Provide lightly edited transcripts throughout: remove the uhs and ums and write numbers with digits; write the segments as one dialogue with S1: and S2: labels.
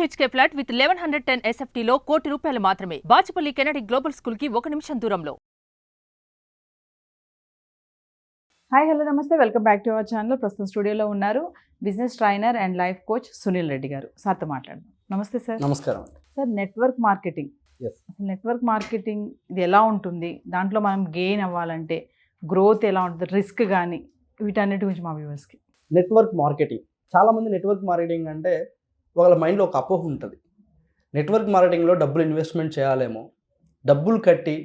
S1: BHK flat with 1110 SFT లో ₹1 కోటి మాత్రమే. బాచుపల్లి కెనడి గ్లోబల్ స్కూల్ కి 1 నిమిషం దూరంలో.
S2: హాయ్ హలో నమస్తే, welcome back to our channel. ప్రస్తుతం స్టూడియోలో ఉన్నారు business trainer and life coach Sunil Reddy గారు. సార్తో మాట్లాడదాం. నమస్తే సార్.
S3: నమస్కారం
S2: sir, network marketing, network marketing ఇది ఎలా ఉంటుంది? దాంట్లో మనం గెయిన్ అవ్వాలంటే గ్రోత్ ఎలా ఉంటుంది, రిస్క్ కానీ వీటన్నిటి గురించి మా వ్యూవర్స్కి.
S3: నెట్వర్క్ మార్కెటింగ్, చాలామంది నెట్వర్క్ మార్కెటింగ్ అంటే వాళ్ళ మైండ్లో ఒక అపోహ ఉంటుంది. నెట్వర్క్ మార్కెటింగ్లో డబ్బులు ఇన్వెస్ట్మెంట్ చేయాలేమో, డబ్బులు కట్టి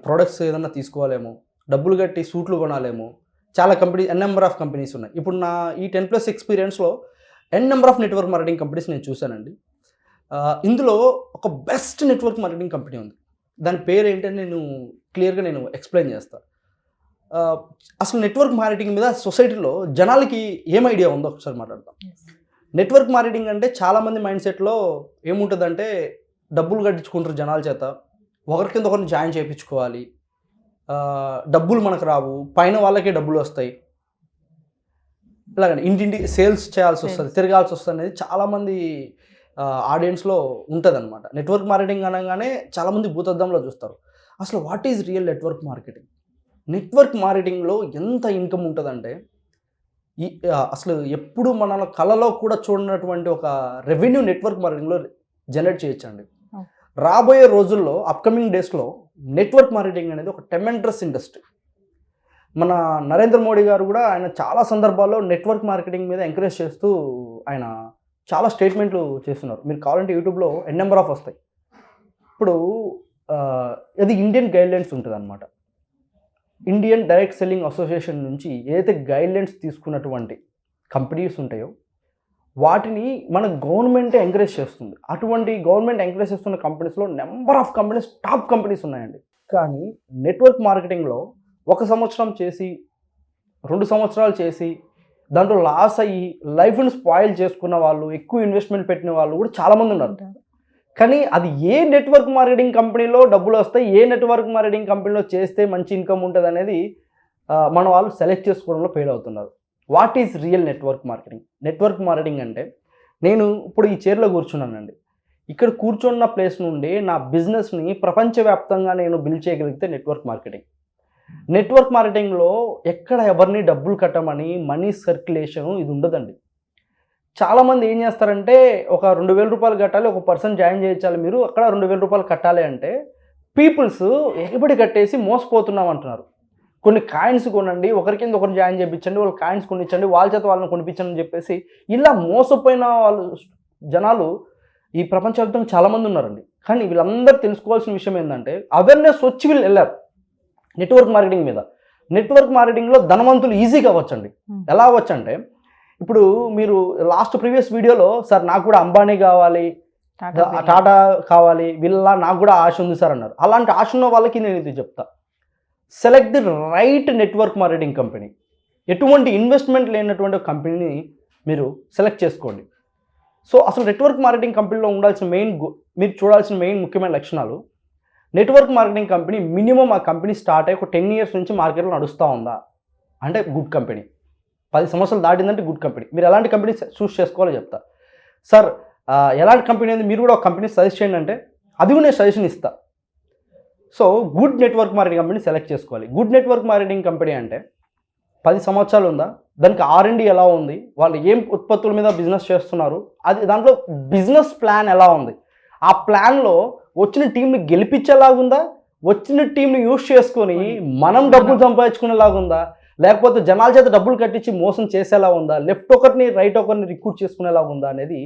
S3: ప్రొడక్ట్స్ ఏదైనా తీసుకోవాలేమో, డబ్బులు కట్టి సూట్లు కొనాలేమో. చాలా ఎన్ నెంబర్ ఆఫ్ కంపెనీస్ ఉన్నాయి. ఇప్పుడు నా ఈ 10+ ఎక్స్పీరియన్స్లో n number of network marketing companies నేను చూశానండి. ఇందులో ఒక బెస్ట్ నెట్వర్క్ మార్కెటింగ్ కంపెనీ ఉంది. దాని పేరు ఏంటంటే నేను క్లియర్గా ఎక్స్ప్లెయిన్ చేస్తాను. అసలు నెట్వర్క్ మార్కెటింగ్ మీద సొసైటీలో జనాలకి ఏం ఐడియా ఉందో ఒకసారి మాట్లాడతాం. నెట్వర్క్ మార్కెటింగ్ అంటే చాలామంది మైండ్ సెట్లో ఏముంటుందంటే డబ్బులు కట్టించుకుంటారు జనాల చేత, ఒకరి కింద ఒకరిని జాయిన్ చేయించుకోవాలి, డబ్బులు మనకు రావు, పైన వాళ్ళకే డబ్బులు వస్తాయి, ఇలాగండి ఇంటింటి సేల్స్ చేయాల్సి వస్తుంది, తిరగాల్సి వస్తుంది అనేది చాలామంది ఆడియన్స్లో ఉంటుంది అనమాట. నెట్వర్క్ మార్కెటింగ్ అనగానే చాలామంది భూతద్దంలో చూస్తారు. అసలు what is real network marketing? Network మార్కెటింగ్లో ఎంత ఇన్కమ్ ఉంటుందంటే అసలు ఎప్పుడు మన కళలో కూడా చూడనటువంటి ఒక రెవెన్యూ నెట్వర్క్ మార్కెటింగ్లో జనరేట్ చేయొచ్చండి. రాబోయే రోజుల్లో అప్కమింగ్ డేస్లో నెట్వర్క్ మార్కెటింగ్ అనేది ఒక ట్రెమెండస్ ఇండస్ట్రీ. మన నరేంద్ర మోడీ గారు కూడా ఆయన చాలా సందర్భాల్లో నెట్వర్క్ మార్కెటింగ్ మీద ఎంకరేజ్ చేస్తూ ఆయన చాలా స్టేట్మెంట్లు చేస్తున్నారు. మీరు కావాలంటే యూట్యూబ్లో ఎన్ నెంబర్ ఆఫ్ వస్తాయి. ఇప్పుడు అది ఇండియన్ గైడ్లైన్స్ ఉంటుంది అనమాట. ఇండియన్ డైరెక్ట్ సెల్లింగ్ అసోసియేషన్ నుంచి ఏదైతే గైడ్లైన్స్ తీసుకున్నటువంటి కంపెనీస్ ఉంటాయో వాటిని మన గవర్నమెంటే ఎంకరేజ్ చేస్తుంది. అటువంటి గవర్నమెంట్ ఎంకరేజ్ చేస్తున్న కంపెనీస్లో number of companies, top companies ఉన్నాయండి. కానీ నెట్వర్క్ మార్కెటింగ్లో 1 సంవత్సరం చేసి 2 సంవత్సరాలు చేసి దాంట్లో లాస్ అయ్యి లైఫ్ని స్పాయిల్ చేసుకున్న వాళ్ళు, ఎక్కువ ఇన్వెస్ట్మెంట్ పెట్టిన వాళ్ళు కూడా చాలామంది ఉన్నారు. కానీ అది ఏ నెట్వర్క్ మార్కెటింగ్ కంపెనీలో డబ్బులు వస్తాయి, ఏ నెట్వర్క్ మార్కెటింగ్ కంపెనీలో చేస్తే మంచి ఇన్కమ్ ఉంటుంది అనేది మన వాళ్ళు సెలెక్ట్ చేసుకోవడంలో ఫెయిల్ అవుతున్నారు. What is real network marketing? Network marketing అంటే నేను ఇప్పుడు ఈ చైర్లో కూర్చున్నానండి. ఇక్కడ కూర్చున్న ప్లేస్ నుండి నా బిజినెస్ని ప్రపంచవ్యాప్తంగా నేను బిల్డ్ చేయగలిగితే నెట్వర్క్ మార్కెటింగ్. నెట్వర్క్ మార్కెటింగ్లో ఎక్కడ ఎవరిని డబ్బులు కట్టమని మనీ సర్క్యులేషను ఇది ఉండదండి. చాలామంది ఏం చేస్తారంటే ఒక ₹2,000 కట్టాలి, ఒక పర్సన్ జాయిన్ చేయించాలి, మీరు అక్కడ ₹2,000 కట్టాలి అంటే పీపుల్స్ ఎగబడి కట్టేసి మోసపోతున్నాం అంటున్నారు. కొన్ని కాయిన్స్ కొనండి, ఒకరి కింద ఒకరు జాయిన్ చేయించండి, వాళ్ళు కాయిన్స్ కొనిచ్చండి, వాళ్ళ చేత వాళ్ళని కొనిపించండి అని చెప్పేసి ఇలా మోసపోయిన వాళ్ళు జనాలు ఈ ప్రపంచవ్యాప్తంగా చాలామంది ఉన్నారండి. కానీ వీళ్ళందరూ తెలుసుకోవాల్సిన విషయం ఏంటంటే అవేర్నెస్ వచ్చి వీళ్ళు వెళ్ళారు నెట్వర్క్ మార్కెటింగ్ మీద. నెట్వర్క్ మార్కెటింగ్లో ధనవంతులు ఈజీగా అవ్వచ్చండి. ఎలా అవ్వచ్చంటే ఇప్పుడు మీరు ప్రీవియస్ వీడియోలో సార్ నాకు కూడా అంబానీ కావాలి, టాటా కావాలి, వీళ్ళ నాకు కూడా ఆశ ఉంది సార్ అన్నారు. అలాంటి ఆశ ఉన్న వాళ్ళకి నేను ఇది చెప్తా, select the right network marketing company. ఎటువంటి ఇన్వెస్ట్మెంట్ లేనటువంటి కంపెనీని మీరు సెలెక్ట్ చేసుకోండి. సో అసలు నెట్వర్క్ మార్కెటింగ్ కంపెనీలో ఉండాల్సిన మీరు చూడాల్సిన మెయిన్ ముఖ్యమైన లక్షణాలు, నెట్వర్క్ మార్కెటింగ్ కంపెనీ మినిమం ఆ కంపెనీ స్టార్ట్ అయ్యి ఒక 10 years నుంచి మార్కెట్లో నడుస్తూ ఉందా అంటే గుడ్ కంపెనీ. 10 సంవత్సరాలు దాటిందంటే గుడ్ కంపెనీ. మీరు ఎలాంటి కంపెనీ చూస్ చేసుకోవాలో చెప్తా. సార్ ఎలాంటి కంపెనీ అనేది మీరు కూడా ఒక కంపెనీ సజెస్ట్ చేయండి అంటే అది కూడా నేను సజెషన్ ఇస్తా. So good network marketing company select చేసుకోవాలి. గుడ్ నెట్వర్క్ మార్కెటింగ్ కంపెనీ అంటే 10 సంవత్సరాలు ఉందా, దానికి R&D ఎలా ఉంది, వాళ్ళు ఏం ఉత్పత్తుల మీద బిజినెస్ చేస్తున్నారు, అది దాంట్లో బిజినెస్ ప్లాన్ ఎలా ఉంది, ఆ ప్లాన్లో వచ్చిన టీంని గెలిపించేలాగుందా, వచ్చిన టీంని యూజ్ చేసుకొని మనం డబ్బులు సంపాదించుకునేలాగుందా, లేకపోతే జనాల చేత డబ్బులు కట్టించి మోసం చేసేలా ఉందా, లెఫ్ట్ ఒకరిని రైట్ ఒకరిని రిక్రూట్ చేసుకునేలా ఉందా అనేది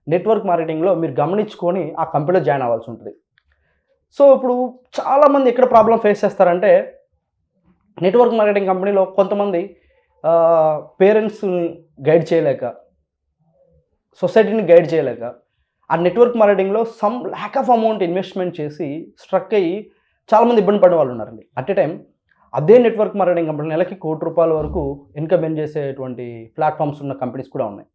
S3: నెట్వర్క్ మార్కెటింగ్లో మీరు గమనించుకొని ఆ కంపెనీలో జాయిన్ అవ్వాల్సి ఉంటుంది. సో ఇప్పుడు చాలామంది ఎక్కడ ప్రాబ్లం ఫేస్ చేస్తారంటే నెట్వర్క్ మార్కెటింగ్ కంపెనీలో కొంతమంది పేరెంట్స్ని గైడ్ చేయలేక, సొసైటీని గైడ్ చేయలేక ఆ నెట్వర్క్ మార్కెటింగ్లో some lack of amount investment చేసి స్ట్రక్ అయ్యి చాలామంది ఇబ్బంది పడే వాళ్ళు ఉన్నారండి. అట్ ఏ టైం అదే నెట్వర్క్ మార్కెటింగ్ కంపెనీ నెలకి ₹1 కోటి వరకు ఇన్కమ్ ఎర్న్ చేసేటువంటి ప్లాట్ఫామ్స్ ఉన్న కంపెనీస్ కూడా ఉన్నాయి.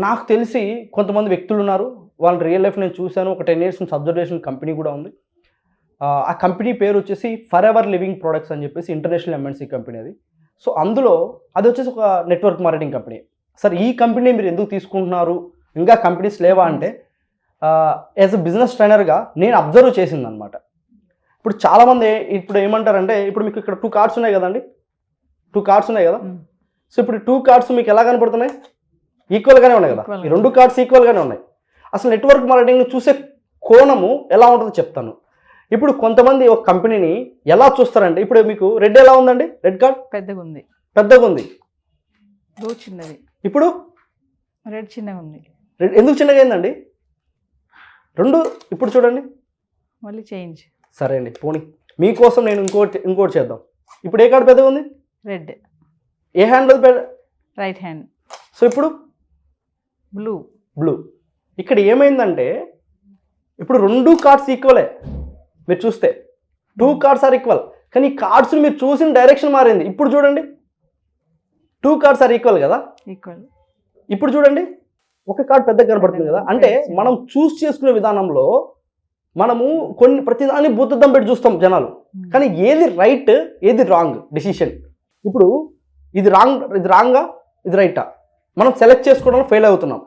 S3: నాకు తెలిసి కొంతమంది వ్యక్తులు ఉన్నారు, వాళ్ళ రియల్ లైఫ్ నేను చూశాను. ఒక 10 years నుంచి అబ్జర్వేషన్ కంపెనీ కూడా ఉంది. ఆ కంపెనీ పేరు వచ్చేసి ఫర్ ఎవర్ లివింగ్ ప్రొడక్ట్స్ అని చెప్పేసి ఇంటర్నేషనల్ MNC కంపెనీ అది. సో అందులో అది వచ్చేసి ఒక నెట్వర్క్ మార్కెటింగ్ కంపెనీ. సార్ ఈ కంపెనీ మీరు ఎందుకు తీసుకుంటున్నారు, ఇంకా కంపెనీస్ లేవా అంటే యాజ్ అ బిజినెస్ ట్రైనర్గా నేను అబ్జర్వ్ చేసింది అనమాట. ఇప్పుడు చాలామంది ఇప్పుడు ఏమంటారంటే, ఇప్పుడు మీకు ఇక్కడ 2 కార్డ్స్ ఉన్నాయి కదండి, 2 కార్డ్స్ ఉన్నాయి కదా. సో ఇప్పుడు 2 కార్డ్స్ మీకు ఎలా కనపడుతున్నాయి? ఈక్వల్గానే ఉన్నాయి కదా. ఈ 2 కార్డ్స్ ఈక్వల్గానే ఉన్నాయి. అసలు నెట్వర్క్ మార్కెటింగ్ చూసే కోణము ఎలా ఉంటుందో చెప్తాను. ఇప్పుడు కొంతమంది ఒక కంపెనీని ఎలా చూస్తారంటే, ఇప్పుడు మీకు రెడ్ ఎలా ఉందండి? రెడ్ కార్డ్
S2: పెద్దగా ఉంది, బ్లూ చిన్నది,
S3: ఇప్పుడు
S2: రెడ్ చిన్నగా ఉంది.
S3: రెడ్ ఎందుకు చిన్నగా అయిందండి? 2 ఇప్పుడు చూడండి,
S2: మళ్ళీ చేంజ్.
S3: సరే అండి, పోనీ మీకోసం నేను ఇంకోటి చేద్దాం. ఇప్పుడు ఏ కార్డు పెద్దగా ఉంది?
S2: రెడ్.
S3: ఏ హ్యాండ్ పెద్ద?
S2: Right hand.
S3: సో ఇప్పుడు
S2: బ్లూ.
S3: ఇక్కడ ఏమైందంటే, ఇప్పుడు 2 కార్డ్స్ ఈక్వలే. మీరు చూస్తే 2 కార్డ్స్ ఆర్ ఈక్వల్, కానీ ఈ కార్డ్స్ మీరు చూసిన డైరెక్షన్ మారింది. ఇప్పుడు చూడండి, 2 కార్డ్స్ ఆర్ ఈక్వల్ కదా.
S2: ఈక్వల్.
S3: ఇప్పుడు చూడండి, ఒక కార్డ్ పెద్దగా కనపడుతుంది కదా. అంటే మనం చూస్ చేసుకునే విధానంలో మనము ప్రతిదాన్ని భూతద్దం పెట్టి చూస్తాం జనాలు, కానీ ఏది రైట్ ఏది రాంగ్ డిసిషన్. ఇప్పుడు ఇది రాంగా ఇది రైటా మనం సెలెక్ట్ చేసుకోవడంలో ఫెయిల్ అవుతున్నాం.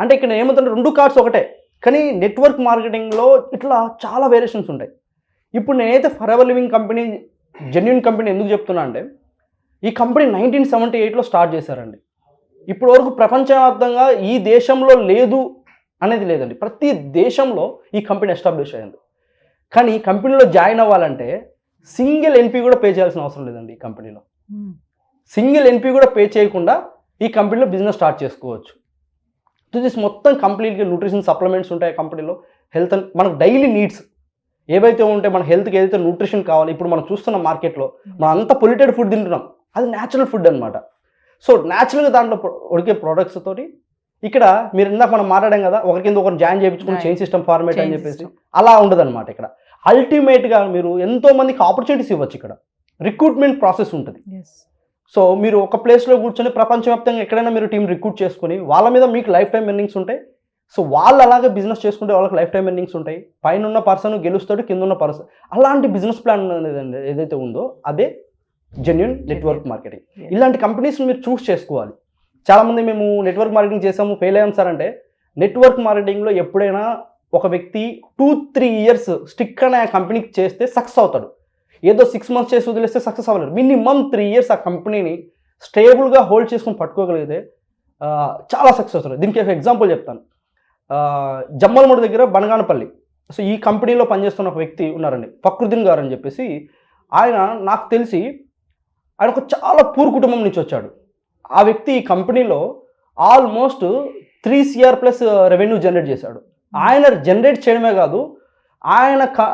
S3: అంటే ఇక్కడ ఏమవుతుంటే 2 కార్డ్స్ ఒకటే, కానీ నెట్వర్క్ మార్కెటింగ్లో ఇట్లా చాలా వేరియేషన్స్ ఉంటాయి. ఇప్పుడు నేనైతే for ever living company genuine company ఎందుకు చెప్తున్నా అంటే, ఈ కంపెనీ 1978లో స్టార్ట్ చేశారండి. ఇప్పటి వరకు ప్రపంచవ్యాప్తంగా ఈ దేశంలో లేదు అనేది లేదండి, ప్రతి దేశంలో ఈ కంపెనీ ఎస్టాబ్లిష్ అయ్యింది. కానీ ఈ కంపెనీలో జాయిన్ అవ్వాలంటే సింగిల్ ఎన్పీ కూడా పే చేయాల్సిన అవసరం లేదండి. ఈ కంపెనీలో సింగిల్ ఎన్పీ కూడా పే చేయకుండా ఈ కంపెనీలో బిజినెస్ స్టార్ట్ చేసుకోవచ్చు. దిస్ మొత్తం కంప్లీట్గా న్యూట్రిషన్ సప్లిమెంట్స్ ఉంటాయి కంపెనీలో. హెల్త్ మనకు డైలీ నీడ్స్ ఏవైతే ఉంటాయి, మన హెల్త్కి ఏదైతే న్యూట్రిషన్ కావాలి, ఇప్పుడు మనం చూస్తున్న మార్కెట్లో మనం అంతా పొల్యూటెడ్ ఫుడ్ తింటున్నాం, అది న్యాచురల్ ఫుడ్ అనమాట. సో న్యాచురల్గా దాంట్లో ఉడికే ప్రోడక్ట్స్ తోటి ఇక్కడ మీరు ఇందాక మనం మాట్లాడాం కదా, ఒకరి కింద ఒకరు జాయిన్ చేయించుకుని చైన్ సిస్టమ్ ఫార్మేట్ అని చెప్పేసి, అలా ఉండదు అనమాట. ఇక్కడ అల్టిమేట్గా మీరు ఎంతో మందికి ఆపర్చునిటీస్ ఇవ్వచ్చు. ఇక్కడ రిక్రూట్మెంట్ ప్రాసెస్ ఉంటుంది. సో మీరు ఒక ప్లేస్లో కూర్చొని ప్రపంచవ్యాప్తంగా ఎక్కడైనా మీరు టీం రిక్రూట్ చేసుకుని వాళ్ళ మీద మీకు లైఫ్ టైం ఎర్నింగ్స్ ఉంటాయి. సో వాళ్ళు అలాగే బిజినెస్ చేసుకుంటే వాళ్ళకి లైఫ్ టైం ఎర్నింగ్స్ ఉంటాయి. పైన ఉన్న పర్సన్ గెలుస్తాడు, కింద ఉన్న పర్సన్. అలాంటి బిజినెస్ ప్లాన్ అనేది ఏదైతే ఉందో అదే జెన్యూన్ నెట్వర్క్ మార్కెటింగ్. ఇలాంటి కంపెనీస్ మీరు చూస్ చేసుకోవాలి. చాలామంది మేము నెట్వర్క్ మార్కెటింగ్ చేసాము, ఫెయిల్ అయ్యాం సార్ అంటే, నెట్వర్క్ మార్కెటింగ్లో ఎప్పుడైనా ఒక వ్యక్తి 2-3 ఇయర్స్ స్టిక్ అనే ఆ కంపెనీకి చేస్తే సక్సెస్ అవుతాడు. ఏదో 6 months చేసి వదిలేస్తే సక్సెస్ అవ్వలేదు. మినిమం 3 years ఆ కంపెనీని స్టేబుల్గా హోల్డ్ చేసుకొని పట్టుకోగలిగితే చాలా సక్సెస్ అవుతుంది. దీనికి ఒక ఎగ్జాంపుల్ చెప్తాను. జమ్మలమూడి దగ్గర బనగానపల్లి, సో ఈ కంపెనీలో పనిచేస్తున్న ఒక వ్యక్తి ఉన్నారండి, ఫక్రుద్దీన్ గారు అని చెప్పేసి. ఆయన నాకు తెలిసి ఆయన ఒక చాలా పూర్ కుటుంబం నుంచి వచ్చాడు. ఆ వ్యక్తి ఈ కంపెనీలో almost 3 CR plus revenue generate చేశాడు. ఆయన జనరేట్ చేయడమే కాదు,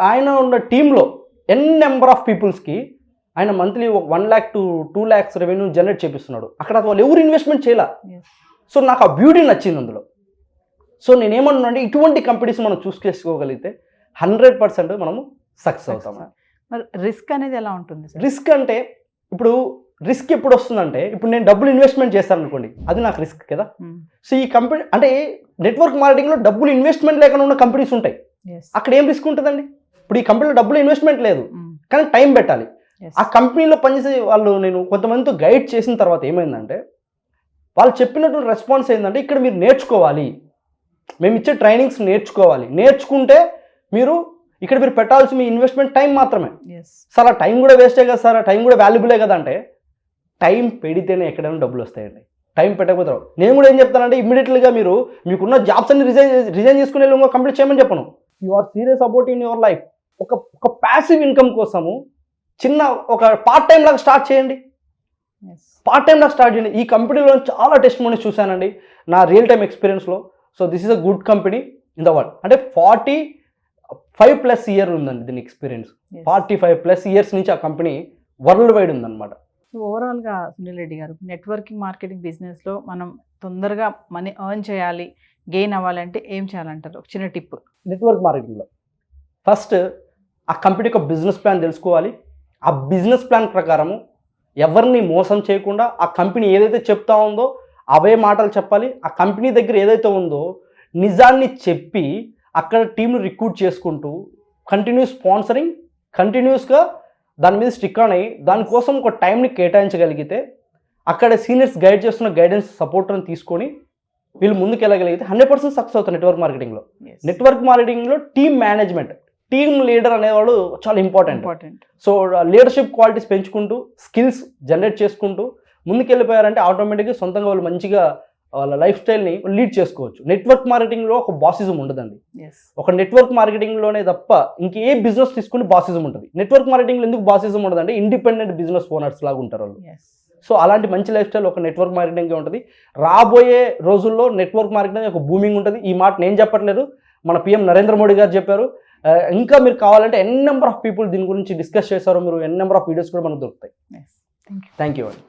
S3: ఆయన ఉన్న టీంలో నెంబర్ ఆఫ్ పీపుల్స్కి ఆయన monthly 1 lakh to 2 lakhs revenue generate చేపిస్తున్నాడు. అక్కడ వాళ్ళు ఎవరు ఇన్వెస్ట్మెంట్ చేయాల. సో నాకు ఆ బ్యూటీ నచ్చింది అందులో. సో నేనేమన్నా అంటే ఇటువంటి కంపెనీస్ మనం చూస్ చేసుకోగలిగితే 100% మనము సక్సెస్ అవుతాం.
S2: మరి రిస్క్ అనేది ఎలా ఉంటుంది?
S3: రిస్క్ అంటే ఇప్పుడు రిస్క్ ఎప్పుడు వస్తుందంటే, ఇప్పుడు నేను డబ్బులు ఇన్వెస్ట్మెంట్ చేస్తాను అనుకోండి, అది నాకు రిస్క్ కదా. సో ఈ కంపెనీ అంటే నెట్వర్క్ మార్కెటింగ్లో డబ్బులు ఇన్వెస్ట్మెంట్ లేకుండా ఉన్న కంపెనీస్ ఉంటాయి. అక్కడ ఏం రిస్క్ ఉంటుందండి? ఇప్పుడు ఈ కంపెనీలో డబ్బులు ఇన్వెస్ట్మెంట్ లేదు, కానీ టైం పెట్టాలి. ఆ కంపెనీలో పనిచేసే వాళ్ళు నేను కొంతమందితో గైడ్ చేసిన తర్వాత ఏమైందంటే, వాళ్ళు చెప్పినటువంటి రెస్పాన్స్ ఏంటంటే, ఇక్కడ మీరు నేర్చుకోవాలి, మేము ఇచ్చే ట్రైనింగ్స్ నేర్చుకోవాలి, నేర్చుకుంటే మీరు ఇక్కడ మీరు పెట్టాల్సి మీ ఇన్వెస్ట్మెంట్ టైం మాత్రమే. సార్ ఆ టైం కూడా వేస్టే కదా సార్, ఆ టైం కూడా వాల్యుబులే కదా అంటే, టైం పెడితేనే ఎక్కడైనా డబ్బులు వస్తాయండి. టైం పెట్టకపోతారు. నేను కూడా ఏం చెప్తానంటే, ఇమ్మీడియట్లీగా మీరు మీకున్న జాబ్స్ అన్ని రిజైన్ చేసుకుని ఇంకో కంప్లీట్ చేయమని చెప్పను. You are serious about in your life. ఒక ప్యాసివ్ ఇన్కమ్ కోసము చిన్న ఒక పార్ట్ టైం లాగా స్టార్ట్ చేయండి. ఈ కంపెనీలో చాలా టెస్ట్ మోనీస్ చూశానండి నా రియల్ టైం ఎక్స్పీరియన్స్లో. So this is a good company in the world. అంటే 45+ years ఉందండి దీని ఎక్స్పీరియన్స్. 45+ years నుంచి ఆ కంపెనీ వరల్డ్ వైడ్ ఉందన్నమాట.
S2: ఓవరాల్గా సునీల్ రెడ్డి గారు, నెట్వర్కింగ్ మార్కెటింగ్ బిజినెస్లో మనం తొందరగా మనీ ఎర్న్ చేయాలి, గెయిన్ అవ్వాలంటే ఏం చేయాలంటారు? ఒక చిన్న టిప్.
S3: నెట్వర్క్ మార్కెటింగ్లో ఫస్ట్ ఆ కంపెనీకి ఒక బిజినెస్ ప్లాన్ తెలుసుకోవాలి. ఆ బిజినెస్ ప్లాన్ ప్రకారము ఎవరిని మోసం చేయకుండా ఆ కంపెనీ ఏదైతే చెప్తా ఉందో అవే మాటలు చెప్పాలి. ఆ కంపెనీ దగ్గర ఏదైతే ఉందో నిజాన్ని చెప్పి అక్కడ టీంను రిక్రూట్ చేసుకుంటూ కంటిన్యూస్ స్పాన్సరింగ్, కంటిన్యూస్గా దాని మీద స్టిక్ ఆన్ అయ్యి దానికోసం ఒక టైంని కేటాయించగలిగితే, అక్కడ సీనియర్స్ గైడ్ చేస్తున్న గైడెన్స్ సపోర్ట్ని తీసుకొని వీళ్ళు ముందుకు వెళ్ళగలిగితే 100% సక్సెస్ అవుతారు నెట్వర్క్ మార్కెటింగ్లో. నెట్వర్క్ మార్కెటింగ్లో టీమ్ మేనేజ్మెంట్, టీమ్ లీడర్ అనేవాడు చాలా ఇంపార్టెంట్. సో లీడర్షిప్ క్వాలిటీస్ పెంచుకుంటూ స్కిల్స్ జనరేట్ చేసుకుంటూ ముందుకెళ్ళిపోయారంటే ఆటోమేటిక్గా సొంతంగా వాళ్ళు మంచిగా వాళ్ళ లైఫ్ స్టైల్ని లీడ్ చేసుకోవచ్చు. నెట్వర్క్ మార్కెటింగ్లో ఒక బాసిజం ఉండదండి. ఒక నెట్వర్క్ మార్కెటింగ్లోనే తప్ప ఇంకే బిజినెస్ తీసుకుని బాసిజం ఉంటుంది. నెట్వర్క్ మార్కెటింగ్లో ఎందుకు బాసిజం ఉండదంటే ఇండిపెండెంట్ బిజినెస్ ఓనర్స్ లాగా ఉంటారు వాళ్ళు. సో అలాంటి మంచి లైఫ్ స్టైల్ ఒక నెట్వర్క్ మార్కెటింగ్గా ఉంటుంది. రాబోయే రోజుల్లో నెట్వర్క్ మార్కెటింగ్ ఒక బూమింగ్ ఉంటుంది. ఈ మాట నేను చెప్పట్లేదు, మన PM నరేంద్ర మోడీ గారు చెప్పారు. ఇంకా మీరు కావాలంటే ఎన్ నెంబర్ ఆఫ్ పీపుల్ దీని గురించి డిస్కస్ చేశారు. మీరు ఎన్ నెంబర్ ఆఫ్ వీడియోస్ కూడా మనకు దొరుకుతాయి. థ్యాంక్ యూ అండి.